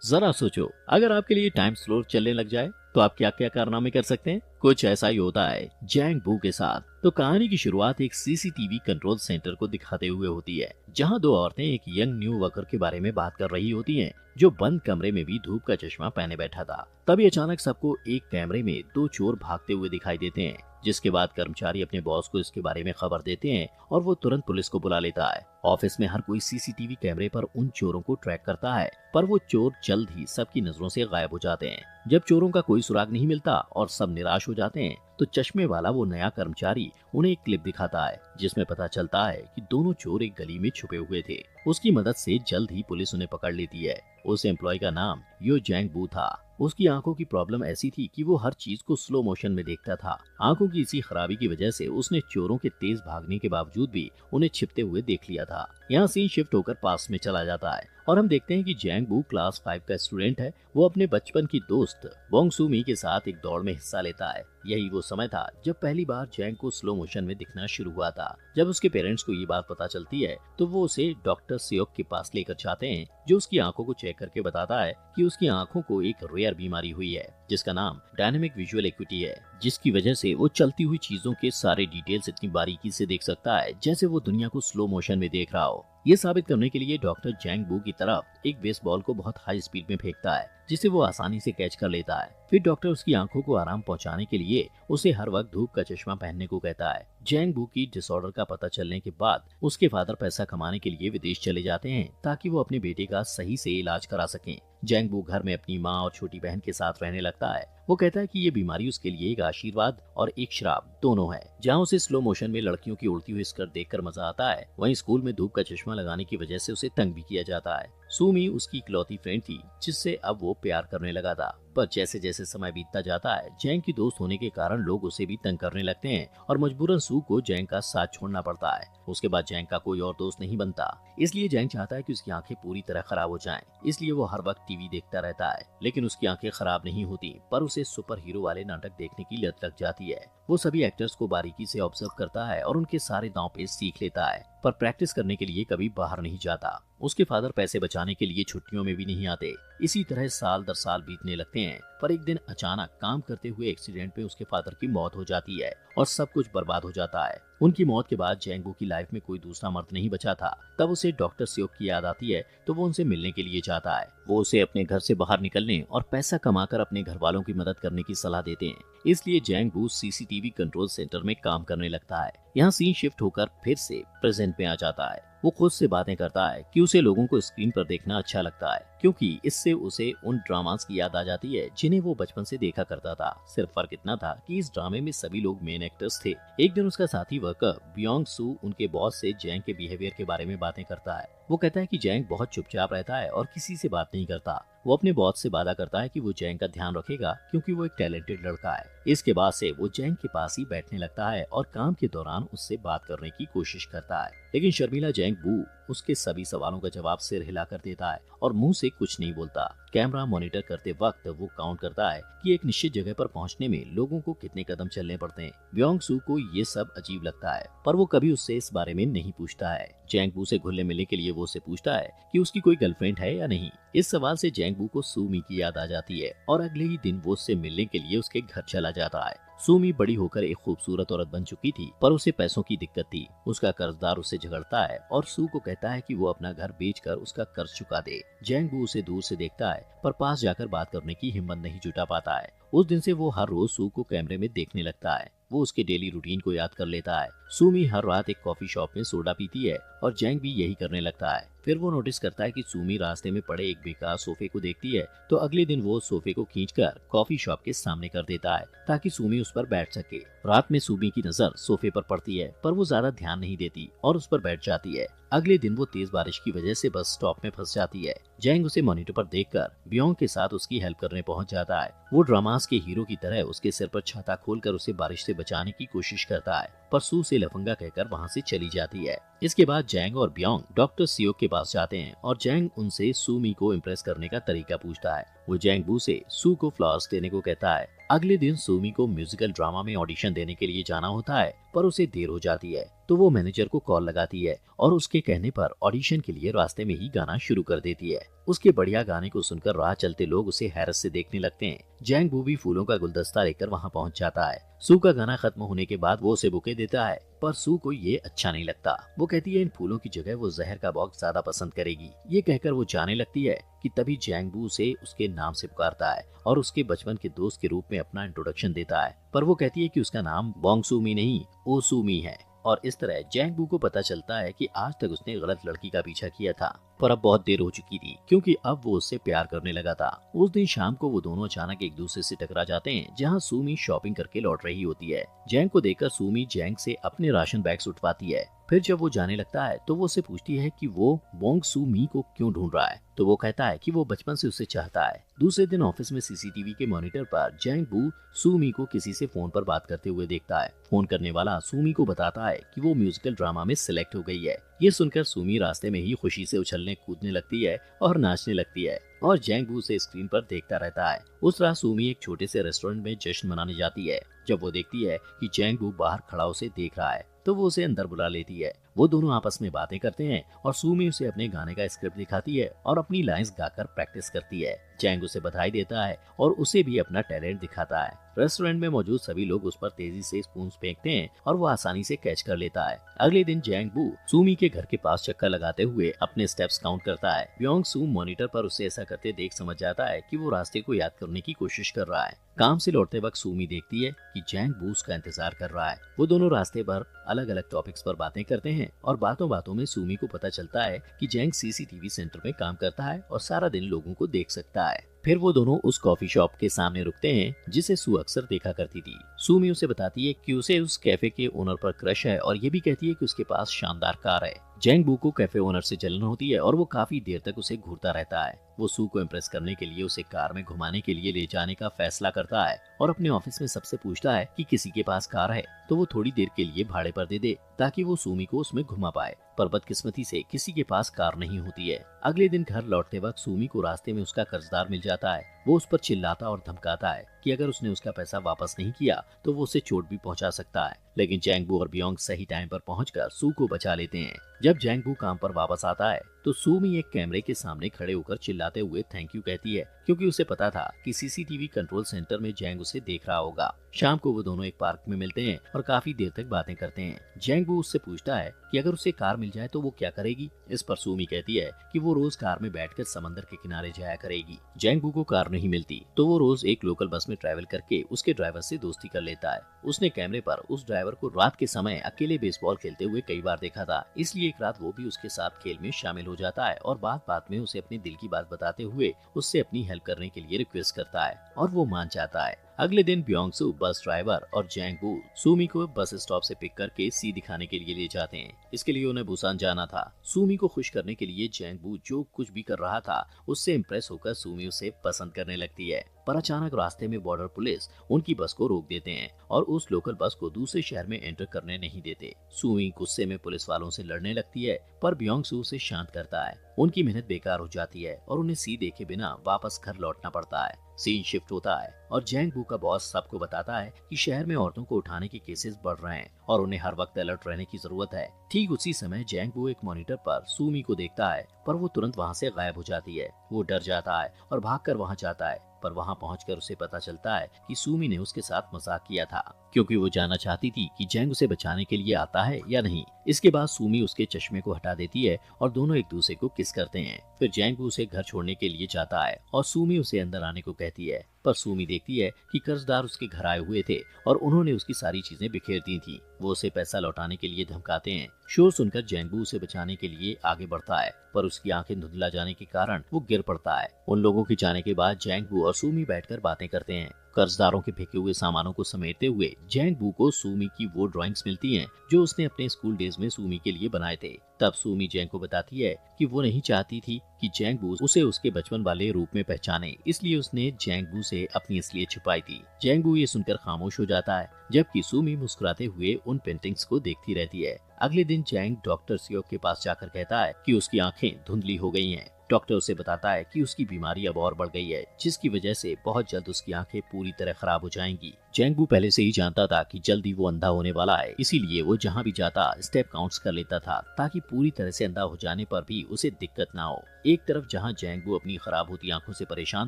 जरा सोचो, अगर आपके लिए टाइम स्लो चलने लग जाए तो आप क्या क्या कारनामे कर सकते हैं। कुछ ऐसा ही होता है जैंग बू के साथ। तो कहानी की शुरुआत एक सीसीटीवी कंट्रोल सेंटर को दिखाते हुए होती है, जहां दो औरतें एक यंग न्यू वर्कर के बारे में बात कर रही होती हैं, जो बंद कमरे में भी धूप का चश्मा पहने बैठा था। तभी अचानक सबको एक कैमरे में दो चोर भागते हुए दिखाई देते हैं, जिसके बाद कर्मचारी अपने बॉस को इसके बारे में खबर देते हैं और वो तुरंत पुलिस को बुला लेता है। ऑफिस में हर कोई सीसीटीवी कैमरे पर उन चोरों को ट्रैक करता है, पर वो चोर जल्द ही सबकी नजरों से गायब हो जाते हैं। जब चोरों का कोई सुराग नहीं मिलता और सब निराश हो जाते हैं, तो चश्मे वाला वो नया कर्मचारी उन्हें एक क्लिप दिखाता है, जिसमें पता चलता है कि दोनों चोर एक गली में छुपे हुए थे। उसकी मदद से जल्द ही पुलिस उन्हें पकड़ लेती है। उस एम्प्लॉय का नाम यो जैंग बू था। उसकी आंखों की प्रॉब्लम ऐसी थी कि वो हर चीज को स्लो मोशन में देखता था। आंखों की इसी खराबी की वजह से उसने चोरों के तेज भागने के बावजूद भी उन्हें छिपते हुए देख लिया था। यहाँ सीन शिफ्ट होकर पास में चला जाता है और हम देखते हैं कि जैंग बू क्लास 5 का स्टूडेंट है। वो अपने बचपन की दोस्त वोंग सू मी के साथ एक दौड़ में हिस्सा लेता है। यही वो समय था जब पहली बार जैंग को स्लो मोशन में दिखना शुरू हुआ था। जब उसके पेरेंट्स को ये बात पता चलती है, तो वो उसे डॉक्टर सियोक के पास लेकर जाते हैं, जो उसकी आंखों को चेक करके बताता है कि उसकी आंखों को एक रेयर बीमारी हुई है, जिसका नाम डायनेमिक विजुअल एक्यूटी है, जिसकी वजह से वो चलती हुई चीजों के सारे डिटेल्स इतनी बारीकी से देख सकता है जैसे वो दुनिया को स्लो मोशन में देख रहा हो। ये साबित करने के लिए डॉक्टर जैंग बू की तरफ एक बेसबॉल को बहुत हाई स्पीड में फेंकता है, जिसे वो आसानी से कैच कर लेता है। फिर डॉक्टर उसकी आंखों को आराम पहुंचाने के लिए उसे हर वक्त धूप का चश्मा पहनने को कहता है। जैंग बू की डिसऑर्डर का पता चलने के बाद उसके फादर पैसा कमाने के लिए विदेश चले जाते हैं, ताकि वो अपने बेटे का सही से इलाज करा सकें। जैंग बू घर में अपनी माँ और छोटी बहन के साथ रहने लगता है। वो कहता है कि ये बीमारी उसके लिए एक आशीर्वाद और एक श्राप दोनों है। जहाँ उसे स्लो मोशन में लड़कियों की उड़ती हुई स्कर्ट देखकर मजा आता है, वहीं स्कूल में धूप का चश्मा लगाने की वजह से उसे तंग भी किया जाता है। सूमी उसकी इकलौती फ्रेंड थी, जिससे अब वो प्यार करने लगा था। पर जैसे जैसे समय बीतता जाता है, जैंग की दोस्त होने के कारण लोग उसे भी तंग करने लगते हैं और मजबूरन सू को जैंग का साथ छोड़ना पड़ता है। उसके बाद जैंग का कोई और दोस्त नहीं बनता, इसलिए जैंग चाहता है कि उसकी आंखें पूरी तरह खराब हो जाएं। इसलिए वो हर वक्त टीवी देखता रहता है, लेकिन उसकी आंखें खराब नहीं होती, पर उसे सुपर हीरो वाले नाटक देखने की लत लग जाती है। वो सभी एक्टर्स को बारीकी से ऑब्जर्व करता है और उनके सारे दांव पेच सीख लेता है, पर प्रैक्टिस करने के लिए कभी बाहर नहीं जाता। उसके फादर पैसे बचाने के लिए छुट्टियों में भी नहीं आते। इसी तरह साल दर साल बीतने लगते हैं, पर एक दिन अचानक काम करते हुए एक्सीडेंट में उसके फादर की मौत हो जाती है और सब कुछ बर्बाद हो जाता है। उनकी मौत के बाद जैंगो की लाइफ में कोई दूसरा मर्द नहीं बचा था। तब उसे डॉक्टर सियोक की याद आती है, तो वो उनसे मिलने के लिए जाता है। वो उसे अपने घर से बाहर निकलने और पैसा कमाकर अपने घर वालों की मदद करने की सलाह देते हैं। इसलिए जैंग बू सीसीटीवी कंट्रोल सेंटर में काम करने लगता है। यहाँ सीन शिफ्ट होकर फिर से प्रेजेंट में आ जाता है। वो खुद से बातें करता है कि उसे लोगों को स्क्रीन पर देखना अच्छा लगता है, क्योंकि इससे उसे उन ड्रामास की याद आ जाती है जिन्हें वो बचपन से देखा करता था। सिर्फ फर्क इतना था कि इस ड्रामे में सभी लोग मेन एक्टर्स थे। एक दिन उसका साथी वर्कर बियोंग सू उनके बॉस से जैंग के बिहेवियर के बारे में बातें करता है। वो कहता है कि जैंग बहुत चुपचाप रहता है और किसी से बात नहीं करता। वो अपने बॉस से वादा करता है कि वो जैंग का ध्यान रखेगा, क्योंकि वो एक टैलेंटेड लड़का है। इसके बाद से वो जैंग के पास ही बैठने लगता है और काम के दौरान उससे बात करने की कोशिश करता है। लेकिन शर्मिला जैंग बू उसके सभी सवालों का जवाब सिर हिलाकर देता है और मुंह से कुछ नहीं बोलता। कैमरा मॉनिटर करते वक्त वो काउंट करता है कि एक निश्चित जगह पर पहुंचने में लोगों को कितने कदम चलने पड़ते हैं। ब्योंग सू को ये सब अजीब लगता है, पर वो कभी उससे इस बारे में नहीं पूछता है। जैंग बू से घुलने मिलने के लिए वो उससे पूछता है कि उसकी कोई गर्लफ्रेंड है या नहीं। इस सवाल से जैंग बू को सूमी की याद आ जाती है और अगले ही दिन वो उससे मिलने के लिए उसके घर चला जाता है। सूमी बड़ी होकर एक खूबसूरत औरत बन चुकी थी, पर उसे पैसों की दिक्कत थी। उसका कर्जदार उससे झगड़ता है और सू को कहता है कि वो अपना घर बेचकर उसका कर्ज चुका दे। जैंग बू उसे दूर से देखता है, पर पास जाकर बात करने की हिम्मत नहीं जुटा पाता है। उस दिन से वो हर रोज सू को कैमरे में देखने लगता है। वो उसके डेली रूटीन को याद कर लेता है। सूमी हर रात एक कॉफी शॉप में सोडा पीती है और जैंग भी यही करने लगता है। फिर वो नोटिस करता है कि सूमी रास्ते में पड़े एक बेकार सोफे को देखती है, तो अगले दिन वो सोफे को खींचकर कॉफी शॉप के सामने कर देता है, ताकि सूमी उस पर बैठ सके। रात में सूमी की नजर सोफे पर पड़ती है, पर वो ज्यादा ध्यान नहीं देती और उस पर बैठ जाती है। अगले दिन वो तेज बारिश की वजह से बस स्टॉप में फंस जाती है। जैंग उसे मॉनिटर पर देखकर बियोंग के साथ उसकी हेल्प करने पहुंच जाता है। वो ड्रामास के हीरो की तरह उसके सिर पर छाता खोलकर उसे बारिश से बचाने की कोशिश करता है, पर सू से लफंगा कहकर वहां से चली जाती है। इसके बाद जैंग और बियोंग डॉक्टर सियोक के पास जाते हैं और जैंग उनसे सूमी को इम्प्रेस करने का तरीका पूछता है। वो जैंग बू से सू को फ्लावर्स देने को कहता है। अगले दिन सूमी को म्यूजिकल ड्रामा में ऑडिशन देने के लिए जाना होता है, पर उसे देर हो जाती है, तो वो मैनेजर को कॉल लगाती है और उसके कहने पर ऑडिशन के लिए रास्ते में ही गाना शुरू कर देती है। उसके बढ़िया गाने को सुनकर राह चलते लोग उसे हैरत से देखने लगते हैं। जैंग बू भी फूलों का गुलदस्ता लेकर वहाँ पहुँच जाता है। सू का गाना खत्म होने के बाद वो उसे बुके देता है, पर सू को ये अच्छा नहीं लगता। वो कहती है इन फूलों की जगह वो जहर का बॉक्स ज्यादा पसंद करेगी। ये कहकर वो जाने लगती है कि तभी जैंग बू उसे उसके नाम से पुकारता है और उसके बचपन के दोस्त के रूप में अपना इंट्रोडक्शन देता है। पर वो कहती है कि उसका नाम बोंग सू मी नहीं, ओ सू मी है। और इस तरह जैंग बू को पता चलता है कि आज तक उसने गलत लड़की का पीछा किया था, पर अब बहुत देर हो चुकी थी क्योंकि अब वो उससे प्यार करने लगा था। उस दिन शाम को वो दोनों अचानक एक दूसरे से टकरा जाते हैं, जहाँ सूमी शॉपिंग करके लौट रही होती है। जैंग को देखकर सूमी जैंग से अपने राशन बैग्स उठवाती है। फिर जब वो जाने लगता है तो वो उससे पूछती है कि वो बोंग सू मी को क्यों ढूंढ रहा है, तो वो कहता है कि वो बचपन से उसे चाहता है। दूसरे दिन ऑफिस में सीसीटीवी के मॉनिटर पर जैंग बू सूमी को किसी से फोन पर बात करते हुए देखता है। फोन करने वाला सूमी को बताता है कि वो म्यूजिकल ड्रामा में सिलेक्ट हो गई है। ये सुनकर सूमी रास्ते में ही खुशी से उछलने कूदने लगती है और नाचने लगती है और जैंग बू उसे स्क्रीन पर देखता रहता है। उस रात सूमी एक छोटे से रेस्टोरेंट में जश्न मनाने जाती है। जब वो देखती है कि जैंग बू बाहर खड़ा उसे देख रहा है तो वो उसे अंदर बुला लेती है। वो दोनों आपस में बातें करते हैं और सूमी उसे अपने गाने का स्क्रिप्ट दिखाती है और अपनी लाइंस गाकर प्रैक्टिस करती है। जैंग उसे बधाई देता है और उसे भी अपना टैलेंट दिखाता है। रेस्टोरेंट में मौजूद सभी लोग उस पर तेजी से स्पून फेंकते हैं और वो आसानी से कैच कर लेता है। अगले दिन जैंग बू सूमी के घर के पास चक्कर लगाते हुए अपने स्टेप्स काउंट करता है। ब्योंग सू मॉनिटर पर उसे ऐसा करते देख समझ जाता है कि वो रास्ते को याद करने की कोशिश कर रहा है। काम से लौटते वक्त सूमी देखती है कि जैंग बू उसका इंतजार कर रहा है। वो दोनों रास्ते पर अलग अलग टॉपिक्स पर बातें करते हैं और बातों बातों में सूमी को पता चलता है कि जैंग सीसीटीवी सेंटर में काम करता है और सारा दिन लोगों को देख सकता है। फिर वो दोनों उस कॉफी शॉप के सामने रुकते हैं जिसे सू अक्सर देखा करती थी। सूमी उसे बताती है कि उसे उस कैफे के ओनर पर क्रश है और ये भी कहती है कि उसके पास शानदार कार है। जैंग बू को कैफे ओनर से जलन होती है और वो काफी देर तक उसे घूरता रहता है। वो सू को इम्प्रेस करने के लिए उसे कार में घुमाने के लिए ले जाने का फैसला करता है और अपने ऑफिस में सबसे पूछता है कि किसी के पास कार है तो वो थोड़ी देर के लिए भाड़े पर दे दे ताकि वो सूमी को उसमें घुमा पाए। पर बदकिस्मती से किसी के पास कार नहीं होती है। अगले दिन घर लौटते वक्त सूमी को रास्ते में उसका कर्जदार मिल जाता है। वो उस पर चिल्लाता और धमकाता है कि अगर उसने उसका पैसा वापस नहीं किया तो वो उसे चोट भी पहुंचा सकता है। लेकिन जैंग बू और ब्योंग सही टाइम पर पहुंचकर सू को बचा लेते हैं। जब जैंग बू काम पर वापस आता है तो सूमी एक कैमरे के सामने खड़े होकर चिल्लाते हुए थैंक यू कहती है क्योंकि उसे पता था कि सीसीटीवी कंट्रोल सेंटर में जैंग उसे देख रहा होगा। शाम को वो दोनों एक पार्क में मिलते हैं और काफी देर तक बातें करते हैं। जैंग बू उससे पूछता है कि अगर उसे कार मिल जाए तो वो क्या करेगी। इस पर सूमी कहती है कि वो रोज कार में बैठकर समंदर के किनारे जाया करेगी। जैंग बू को कार नहीं मिलती तो वो रोज एक लोकल बस में ट्रैवल करके उसके ड्राइवर से दोस्ती कर लेता है। उसने कैमरे पर उस ड्राइवर को रात के समय अकेले बेसबॉल खेलते हुए कई बार देखा था, इसलिए एक रात वो भी उसके साथ खेल में शामिल हो जाता है और बात बात में उसे अपने दिल की बात बताते हुए उससे अपनी हेल्प करने के लिए रिक्वेस्ट करता है और वो मान जाता है। अगले दिन ब्योंग सू बस ड्राइवर और जैंग बू सूमी को बस स्टॉप से पिक करके सी दिखाने के लिए ले जाते हैं। इसके लिए उन्हें बुसान जाना था। सूमी को खुश करने के लिए जैंग बू जो कुछ भी कर रहा था उससे इम्प्रेस होकर सूमी उसे पसंद करने लगती है। पर अचानक रास्ते में बॉर्डर पुलिस उनकी बस को रोक देते हैं और उस लोकल बस को दूसरे शहर में एंटर करने नहीं देते। सूमी गुस्से में पुलिस वालों से लड़ने लगती है पर ब्योंग सू उसे शांत करता है। उनकी मेहनत बेकार हो जाती है और उन्हें सी देखे बिना वापस घर लौटना पड़ता है। सीन शिफ्ट होता है और जैंग बू का बॉस सबको बताता है कि शहर में औरतों को उठाने के केसेस बढ़ रहे हैं और उन्हें हर वक्त अलर्ट रहने की जरूरत है। ठीक उसी समय जैंग बू एक मॉनिटर पर सूमी को देखता है पर वो तुरंत वहाँ से गायब हो जाती है। वो डर जाता है और भागकर वहाँ जाता है पर वहाँ पहुंचकर उसे पता चलता है कि सूमी ने उसके साथ मजाक किया था क्योंकि वो जानना चाहती थी कि जैंग उसे बचाने के लिए आता है या नहीं। इसके बाद सूमी उसके चश्मे को हटा देती है और दोनों एक दूसरे को किस करते हैं। फिर जैंग उसे घर छोड़ने के लिए जाता है और सूमी उसे अंदर आने को कहती है पर सूमी देखती है कि कर्जदार उसके घर आए हुए थे और उन्होंने उसकी सारी चीजें बिखेर दी थी। वो उसे पैसा लौटाने के लिए धमकाते हैं। शोर सुनकर जैंग बू उसे बचाने के लिए आगे बढ़ता है पर उसकी आंखें धुंधला जाने के कारण वो गिर पड़ता है। उन लोगों के जाने के बाद जैंग बू और सूमी बैठकर बातें करते हैं। कर्जदारों के फेंके हुए सामानों को समेटते हुए जैंग बू को सूमी की वो ड्राइंग्स मिलती हैं जो उसने अपने स्कूल डेज में सूमी के लिए बनाए थे। तब सूमी जैंग को बताती है कि वो नहीं चाहती थी कि जैंग बू उसे उसके बचपन वाले रूप में पहचाने, इसलिए उसने जैंग बू से अपनी असलियत छुपाई थी। जैंग बू ये सुनकर खामोश हो जाता है जबकि सूमी मुस्कुराते हुए उन पेंटिंग्स को देखती रहती है। अगले दिन जैंग डॉक्टर सियोक के पास जाकर कहता है कि उसकी आंखें धुंधली हो गई हैं डॉक्टर उसे बताता है कि उसकी बीमारी अब और बढ़ गई है, जिसकी वजह से बहुत जल्द उसकी आंखें पूरी तरह खराब हो जाएंगी। जैंगबू पहले से ही जानता था कि जल्द ही वो अंधा होने वाला है, इसीलिए वो जहाँ भी जाता स्टेप काउंट्स कर लेता था ताकि पूरी तरह से अंधा हो जाने पर भी उसे दिक्कत ना हो। एक तरफ जहाँ जैंगबू अपनी खराब होती आंखों से परेशान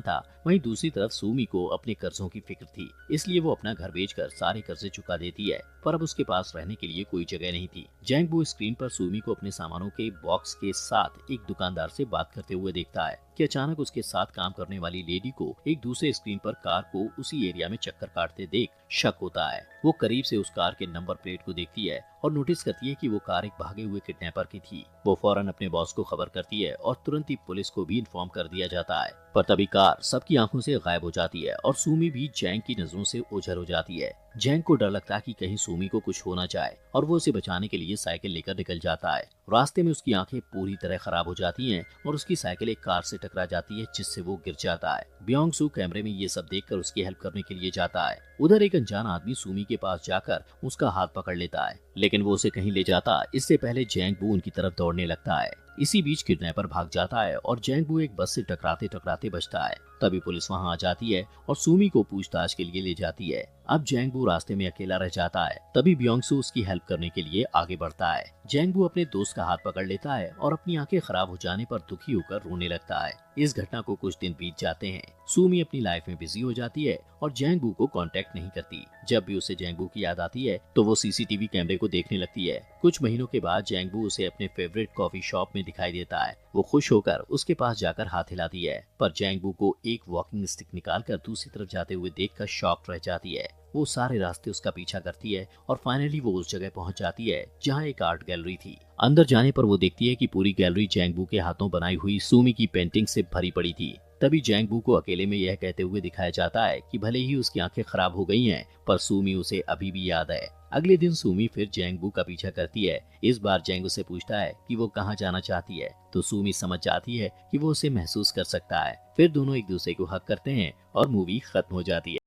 था, वहीं दूसरी तरफ सूमी को अपने कर्जों की फिक्र थी, इसलिए वो अपना घर बेचकर सारे कर्जे चुका देती है। पर अब उसके पास रहने के लिए कोई जगह नहीं थी। जैंगबू स्क्रीन पर सूमी को अपने सामानों के बॉक्स के साथ एक दुकानदार से बात करते हुए देखता है कि अचानक उसके साथ काम करने वाली लेडी को एक दूसरे स्क्रीन पर कार को उसी एरिया में चक्कर काटते देख शक होता है। वो करीब से उस कार के नंबर प्लेट को देखती है और नोटिस करती है कि वो कार एक भागे हुए किडनैपर की थी। वो फौरन अपने बॉस को खबर करती है और तुरंत ही पुलिस को भी इन्फॉर्म कर दिया जाता है। पर तभी कार सबकी आंखों से गायब हो जाती है और सूमी भी जैंग की नजरों से ओझल हो जाती है। जैंग को डर लगता है कि कहीं सूमी को कुछ हो ना जाए और वो उसे बचाने के लिए साइकिल लेकर निकल जाता है। रास्ते में उसकी आंखें पूरी तरह खराब हो जाती हैं और उसकी साइकिल एक कार से टकरा जाती है, जिससे वो गिर जाता है। ब्योंग सू कैमरे में ये सब देखकर उसकी हेल्प करने के लिए जाता है। उधर एक अनजान आदमी सूमी के पास जाकर उसका हाथ पकड़ लेता है, लेकिन वो उसे कहीं ले जाता इससे पहले जैंगबू उनकी तरफ दौड़ने लगता है। इसी बीच किडनैपर भाग जाता है और जैंगबू एक बस से टकराते टकराते बचता है। तभी पुलिस वहां आ जाती है और सूमी को पूछताछ के लिए ले जाती है। अब जैंगबू रास्ते में अकेला रह जाता है। तभी ब्योंगसू उसकी हेल्प करने के लिए आगे बढ़ता है। जैंगबू अपने दोस्त का हाथ पकड़ लेता है और अपनी आंखें खराब हो जाने पर दुखी होकर रोने लगता है। इस घटना को कुछ दिन बीत जाते हैं। सूमी अपनी लाइफ में बिजी हो जाती है और जैंगबू को कांटेक्ट नहीं करती। जब भी उसे जैंगबू की याद आती है तो वो सीसीटीवी कैमरे को देखने लगती है। कुछ महीनों के बाद जैंगबू उसे अपने फेवरेट कॉफी शॉप में दिखाई देता है। वो खुश होकर उसके पास जाकर हाथ हिलाती है, पर जैंगबू को एक वॉकिंग स्टिक निकालकर दूसरी तरफ जाते हुए देखकर शॉक रह जाती है। वो सारे रास्ते उसका पीछा करती है और फाइनली वो उस जगह पहुंच जाती है जहां एक आर्ट गैलरी थी। अंदर जाने पर वो देखती है कि पूरी गैलरी जैंगबू के हाथों बनाई हुई सूमी की पेंटिंग से भरी पड़ी थी। तभी जैंगबू को अकेले में यह कहते हुए दिखाया जाता है कि भले ही उसकी आंखें खराब हो गई हैं, पर सूमी उसे अभी भी याद है। अगले दिन सूमी फिर जैंगबू का पीछा करती है। इस बार जैंगबू से पूछता है कि वो कहाँ जाना चाहती है, तो सूमी समझ जाती है कि वो उसे महसूस कर सकता है। फिर दोनों एक दूसरे को हक करते हैं और मूवी खत्म हो जाती है।